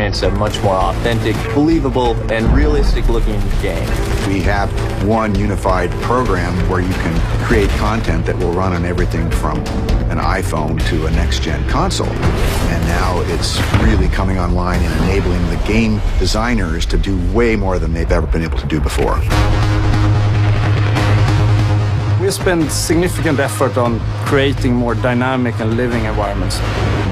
experience a much more authentic, believable, and realistic-looking game. We have one unified program where you can create content that will run on everything from an iPhone to a next-gen console. And now it's really coming online and enabling the game designers to do way more than they've ever been able to do before. We spend significant effort on creating more dynamic and living environments.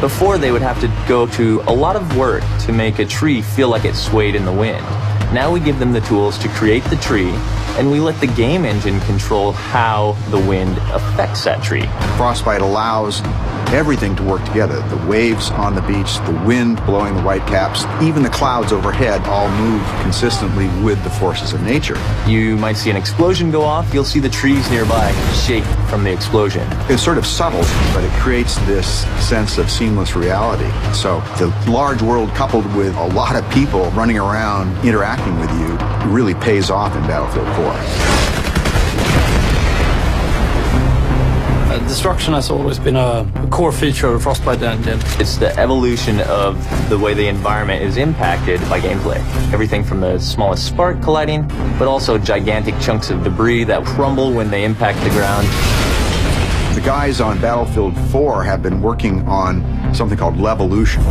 Before, they would have to go to a lot of work to make a tree feel like it swayed in the wind. Now we give them the tools to create the tree, and we let the game engine control how the wind affects that tree. Frostbite allows everything to work together. The waves on the beach, the wind blowing the whitecaps, even the clouds overhead all move consistently with the forces of nature. You might see an explosion go off, you'll see the trees nearby shake from the explosion. It's sort of subtle, but it creates this sense of seamless reality. So the large world coupled with a lot of people running around interacting with you really pays off in Battlefield 4. Destruction has always been a core feature of the Frostbite engine. It's the evolution of the way the environment is impacted by gameplay. Everything from the smallest spark colliding, but also gigantic chunks of debris that crumble when they impact the ground. The guys on Battlefield 4 have been working on something called Levolution.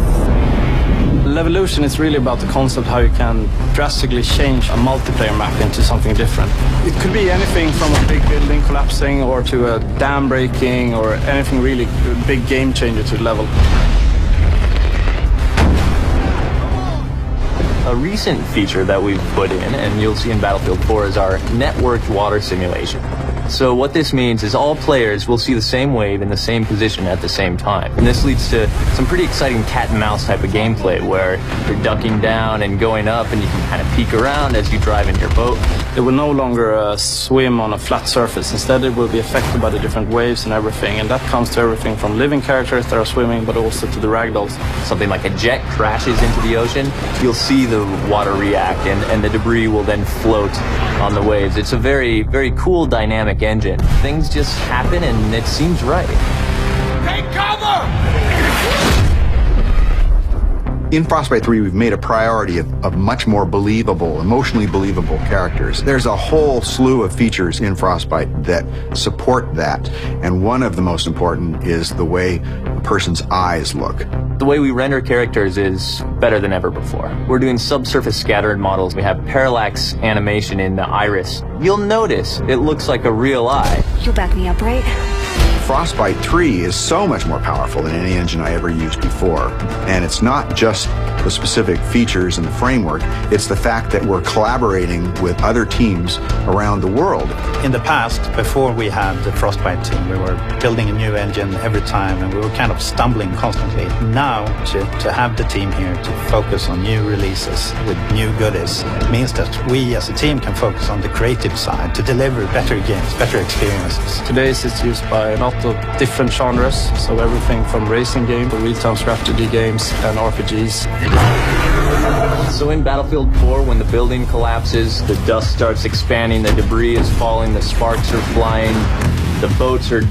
Levolution is really about the concept how you can drastically change a multiplayer map into something different. It could be anything from a big building collapsing or to a dam breaking or anything really big game changer to the level. A recent feature that we've put in, and you'll see in Battlefield 4, is our networked water simulation. So what this means is all players will see the same wave in the same position at the same time. And this leads to some pretty exciting cat and mouse type of gameplay where you're ducking down and going up and you can kind of peek around as you drive in your boat. It will no longer swim on a flat surface. Instead, it will be affected by the different waves and everything. And that comes to everything from living characters that are swimming, but also to the ragdolls. Something like a jet crashes into the ocean, you'll see the water react and the debris will then float on the waves. It's a very, very cool dynamic engine. Things just happen and it seems right. Take cover! In Frostbite 3, we've made a priority of much more believable, emotionally believable characters. There's a whole slew of features in Frostbite that support that, and one of the most important is the way a person's eyes look. The way we render characters is better than ever before. We're doing subsurface scattered models. We have parallax animation in the iris. You'll notice it looks like a real eye. You'll back me up, right? Frostbite 3 is so much more powerful than any engine I ever used before. And it's not just the specific features and the framework, it's the fact that we're collaborating with other teams around the world. In the past, before we had the Frostbite team, we were building a new engine every time and we were kind of stumbling constantly. Now, to have the team here to focus on new releases with new goodies means that we as a team can focus on the creative side to deliver better games, better experiences. Today it's used by a lot of different genres, so everything from racing games to real-time strategy games and RPGs. So in Battlefield 4, when the building collapses, the dust starts expanding, the debris is falling, the sparks are flying, the boats are